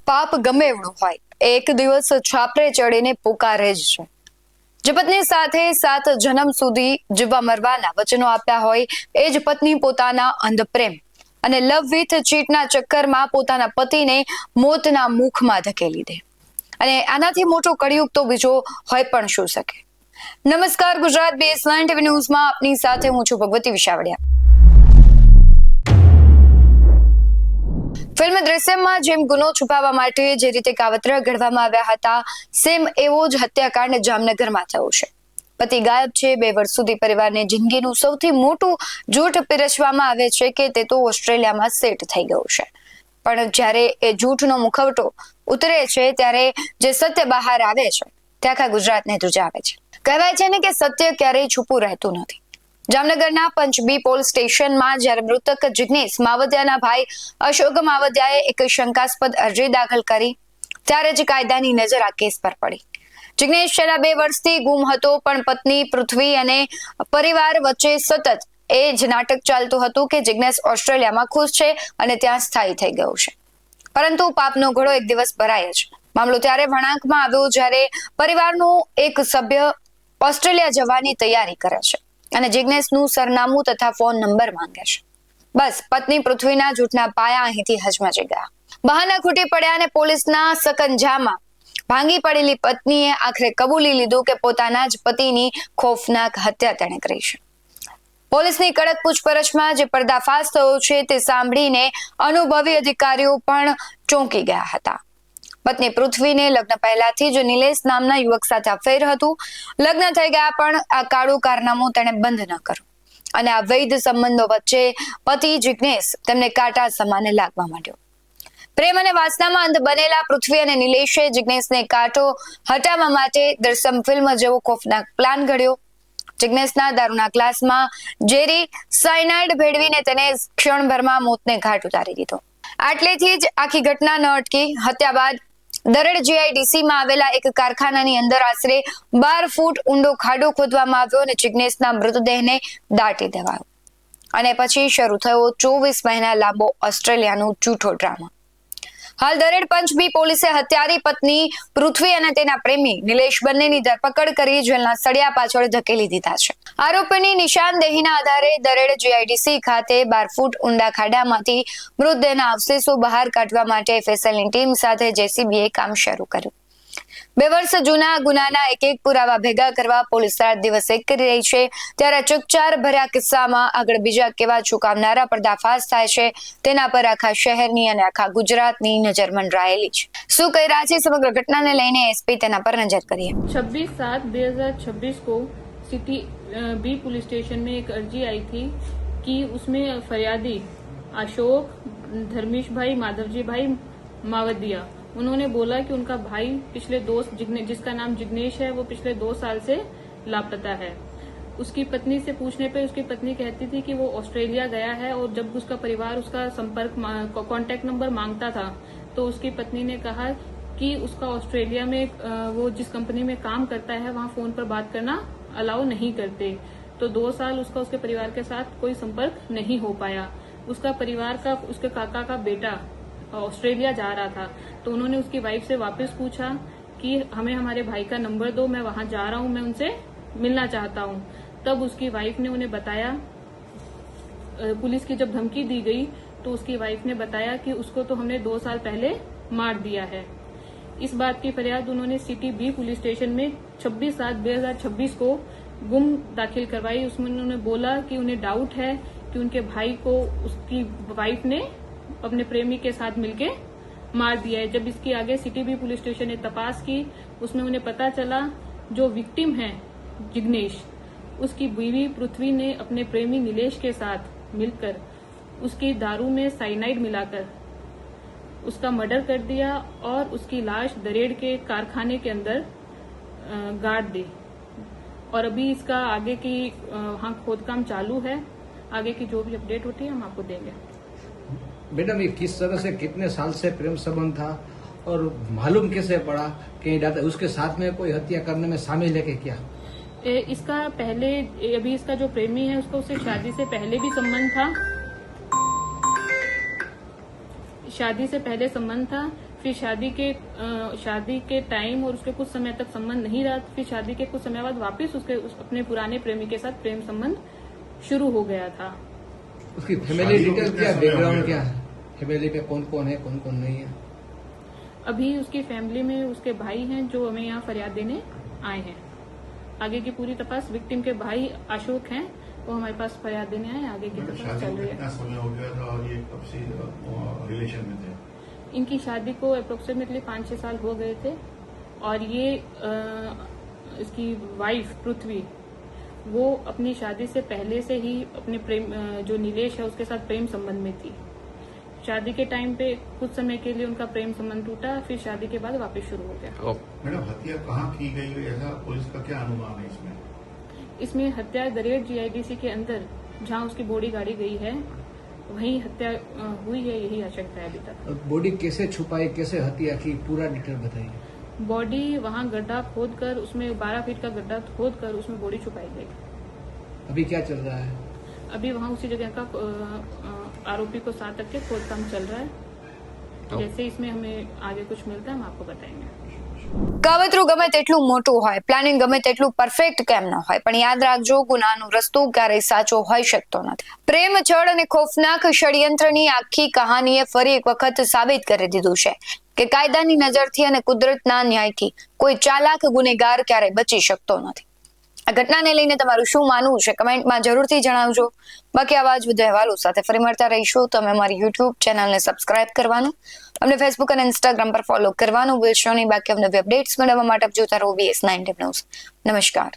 પાપ ગમે એવડું હોય, એક દિવસ છાપરે ચડીને પુકારે જ છે. જે પત્ની સાથે 7 જન્મ સુધી જીવવા મરવાના વચનો આપ્યા હોય, એ જ પત્ની પોતાના અંધ પ્રેમ અને લવ વિથ ચીટના ચક્કરમાં પોતાના પતિને મોતના મુખમાં ધકેલી દે. અને આનાથી મોટો કળિયુગ તો બીજો હોય પણ શું શકે. નમસ્કાર, ગુજરાત BS9 TV ન્યૂઝમાં આપની સાથે હું છું ભગવતી વિશાવડિયા. ફિલ્મ દ્રશ્યમમાં જેમ ગુનો છુપાવવા માટે જે રીતે કાવતરા ઘડવામાં આવ્યા હતા, સેમ એવો જ હત્યાકાંડ જામનગરમાં થયો છે. પતિ ગાયબ છે. 2 વર્ષ સુધી પરિવારને જિંદગીનું સૌથી મોટું જૂઠ પીરસવામાં આવે છે કે તે તો ઓસ્ટ્રેલિયામાં સેટ થઈ ગયું છે. પણ જ્યારે એ જૂઠનો મુખવટો ઉતરે છે, ત્યારે જે સત્ય બહાર આવે છે તે આખા ગુજરાતને ધ્રુજાવે છે. કહેવાય છે ને કે સત્ય ક્યારેય છુપું રહેતું નથી. જામનગરના પંચબી પોલીસ સ્ટેશનમાં જ્યારે મૃતક જિગ્નેશ માવદિયાના ભાઈ અશોક માવદિયાએ એક શંકાસ્પદ અરજી દાખલ કરી, ત્યારે જ કાયદાની નજર આ કેસ પર પડી. જિગ્નેશ છેલ્લા 2 વર્ષથી ગુમ હતો, પણ પત્ની પૃથ્વી અને પરિવાર વચ્ચે સતત એ જ નાટક ચાલતું હતું કે જિગ્નેશ ઓસ્ટ્રેલિયામાં ખુશ છે અને ત્યાં સ્થાયી થઈ ગયો છે. પરંતુ પાપનો ઘડો એક દિવસ ભરાય જ. મામલો ત્યારે વળાંકમાં આવ્યો જ્યારે પરિવારનું એક સભ્ય ઓસ્ટ્રેલિયા જવાની તૈયારી કરે છે અને જિગ્નેશનું સરનામું તથા ફોન નંબર માંગે છે. બસ પત્ની પૃથ્વીના જૂઠના પાયા અહીંથી હચમચી ગયા. બહાના ખૂટી પડ્યા અને પોલીસના સકંજામાં ભાંગી પડેલી પત્નીએ આખરે કબૂલી લીધું કે પોતાના જ પતિની ખોફનાક હત્યા તેણે કરી છે. પોલીસની કડક પૂછપરછમાં જે પર્દાફાશ થયો છે તે સાંભળીને અનુભવી અધિકારીઓ પણ ચોંકી ગયા હતા. પત્ની પૃથ્વીને લગ્ન પહેલાથી જ નિલેશ નામના યુવક સાથે અફેર હતું. લગ્ન થઈ ગયા, પણ આ કાળું કારનામું તેણે બંધ ન કર્યું અને આ વૈધ સંબંધો વચ્ચે પતિ જિગ્નેશ તેમને કાંટા સમાને લાગવા માંડ્યો. પ્રેમ અને વાસનામાં અંધ બનેલા પૃથ્વી અને નિલેશે જિગ્નેશને કાંટો હટાવવા માટે દર્શમ ફિલ્મ જેવો ખોફનાક પ્લાન ઘડ્યો. જિગ્નેશના દારૂના ગ્લાસમાં ઝેરી સાયનાઇડ ભેળવીને તેને ક્ષણભરમાં મોતને ઘાટ ઉતારી દીધો. આટલેથી જ આખી ઘટના ન અટકી. હત્યા બાદ દરેડ GIDCમાં આવેલા એક કારખાનાની અંદર આશરે 12 ફૂટ ઊંડો ખાડો ખોદવામાં આવ્યો અને જિગ્નેશના મૃતદેહને દાટી દેવાયો. અને પછી શરૂ થયો 24 મહિના લાંબો ઓસ્ટ્રેલિયાનો જૂઠો ડ્રામા. હાલ દરેડ પંચબી પોલીસે હત્યારી પત્ની પૃથ્વી અને તેના પ્રેમી નિલેશ બંનેની ધરપકડ કરી જેલના સળિયા પાછળ ધકેલી દીધા છે. આરોપીની નિશાનદેહીના આધારે દરેડ GIDC ખાતે 12 ફૂટ ઊંડા ખાડામાંથી મૃતદેહના અવશેષો બહાર કાઢવા માટે FSLની ટીમ સાથે JCBએ કામ શરૂ કર્યું. 2 વર્ષ જૂના ગુનાના એક પુરાવા ભેગા કરવા પોલીસ રાત દિવસ એક કરી રહી છે. ત્યારે ચકચાર ભર્યા કિસ્સામાં આગળ બીજા કેવા ચોંકાવનારા પર્દાફાશ થાય છે, તેના પર આખા શહેરની અને આખા ગુજરાતની નજર મંડરાયેલી છે. શું કહી રહ્યા છે સમગ્ર ઘટનાને લઈને SP તેના પર નજર કરીએ. 26/7/2026 को सिटी बी पुलिस स्टेशन में एक अर्जी आई थी कि उसमें फरियादी अशोक धर्मेश भाई माधवजी भाई मावदिया, उन्होंने बोला कि उनका भाई पिछले जिसका नाम जिग्नेश है, वो पिछले 2 साल से लापता है. उसकी पत्नी से पूछने पे उसकी पत्नी कहती थी कि वो ऑस्ट्रेलिया गया है, और जब उसका परिवार उसका संपर्क कांटेक्ट नंबर मांगता था तो उसकी पत्नी ने कहा कि उसका ऑस्ट्रेलिया में वो जिस कंपनी में काम करता है वहाँ फोन पर बात करना अलाउ नहीं करते. तो 2 साल उसका उसके परिवार के साथ कोई संपर्क नहीं हो पाया. उसका परिवार का उसके काका का बेटा ऑस्ट्रेलिया जा रहा था, तो उन्होंने उसकी वाइफ से वापस पूछा कि हमें हमारे भाई का नंबर दो, मैं वहां जा रहा हूं, मैं उनसे मिलना चाहता हूं. तब उसकी वाइफ ने उन्हें बताया, पुलिस की जब धमकी दी गई तो उसकी वाइफ ने बताया कि उसको तो हमने 2 साल पहले मार दिया है. इस बात की फरियाद उन्होंने सिटी बी पुलिस स्टेशन में 26/7/2026 को गुम दाखिल करवाई. उसमें उन्होंने बोला कि उन्हें डाउट है कि उनके भाई को उसकी वाइफ ने अपने प्रेमी के साथ मिलके मार दिया है. जब इसकी आगे सिटी बी पुलिस स्टेशन ने तपास की, उसमें उन्हें पता चला जो विक्टिम है जिग्नेश, उसकी बीवी पृथ्वी ने अपने प्रेमी निलेश के साथ मिलकर उसकी दारू में साइनाइड मिलाकर उसका मर्डर कर दिया और उसकी लाश दरेड़ के कारखाने के अंदर गाड़ दी. और अभी इसका आगे की वहाँ खोदकाम चालू है. आगे की जो भी अपडेट होती है हम आपको देंगे. मैडम, ये किस तरह से कितने साल से प्रेम संबंध था और मालूम कैसे पड़ा कि दादा उसके साथ में कोई हत्या करने में शामिल है कि क्या? इसका पहले अभी इसका जो प्रेमी है उसका उससे शादी से पहले भी संबंध था. शादी से पहले संबंध था, फिर शादी के टाइम और उसके कुछ समय तक संबंध नहीं रहा। फिर शादी के कुछ समय बाद वापस अपने पुराने प्रेमी के साथ प्रेम संबंध शुरू हो गया था। उसकी फैमिली डिटेल क्या, बैकग्राउंड क्या है, फैमिली में कौन कौन है, कौन कौन नहीं है? अभी उसकी फैमिली में उसके भाई हैं जो हमें यहाँ फरियाद देने आए हैं। आगे की पूरी तपास विक्टिम के भाई अशोक हैं, वो हमारे पास फरियाद देने आए हैं। आगे की तपास चल रही है। कितना समय हो गया था और ये कब से रिलेशन में थे? इनकी शादी को अप्रोक्सीमेटली 5-6 साल हो गए थे और ये इसकी वाइफ पृथ्वी वो अपनी शादी से पहले से ही अपने प्रेम जो नीलेश है उसके साथ प्रेम संबंध में थी। शादी के टाइम पे कुछ समय के लिए उनका प्रेम संबंध टूटा, फिर शादी के बाद वापस शुरू हो गया। मैडम, हत्या कहाँ की गई है, ऐसा पुलिस का क्या अनुमान है इसमें? इसमें हत्या दरेट GIDC के अंदर जहां उसकी बॉडी गाड़ी गई है वहीं हत्या हुई है, यही आशंका है अभी तक। बॉडी कैसे छुपाई, कैसे हत्या की, पूरा डिटेल बताइए। बॉडी वहां गड्ढा खोदकर उसमें 12 फीट का गड्ढा खोदकर उसमें बॉडी छुपाई गई। अभी क्या चल रहा है? अभी वहां उसी जगह का आरोपी को साथ रख के खोदकाम चल रहा है। जैसे इसमें हमें आगे कुछ मिलता है हम आपको बताएंगे। કાવતરું ગમે તેટલું મોટું હોય, પ્લાનિંગ ગમે તેટલું પરફેક્ટ કેમ ન હોય, પણ યાદ રાખજો ગુનાનો રસ્તો ક્યારેય સાચો હોઈ શકતો નથી. પ્રેમ, છળ અને ખોફનાક ષડયંત્રની આખી કહાનીએ ફરી એક વખત સાબિત કરી દીધું છે કે કાયદાની નજરથી અને કુદરતના ન્યાયથી કોઈ ચાલાક ગુનેગાર ક્યારેય બચી શકતો નથી. આ ઘટનાને લઈને તમારું શું માનવું છે કમેન્ટમાં જરૂરથી જણાવજો. બાકી આવા જ વધુ અહેવાલો સાથે ફરી મળતા રહીશું. તમે અમારી યુટ્યુબ ચેનલને સબસ્ક્રાઇબ કરવાનું, અમને ફેસબુક અને ઇન્સ્ટાગ્રામ પર ફોલો કરવાનું ભૂલશો નહીં. બાકી અમને અપડેટ્સ મેળવવા માટે જોતા રહો VS9 ન્યૂઝ. નમસ્કાર.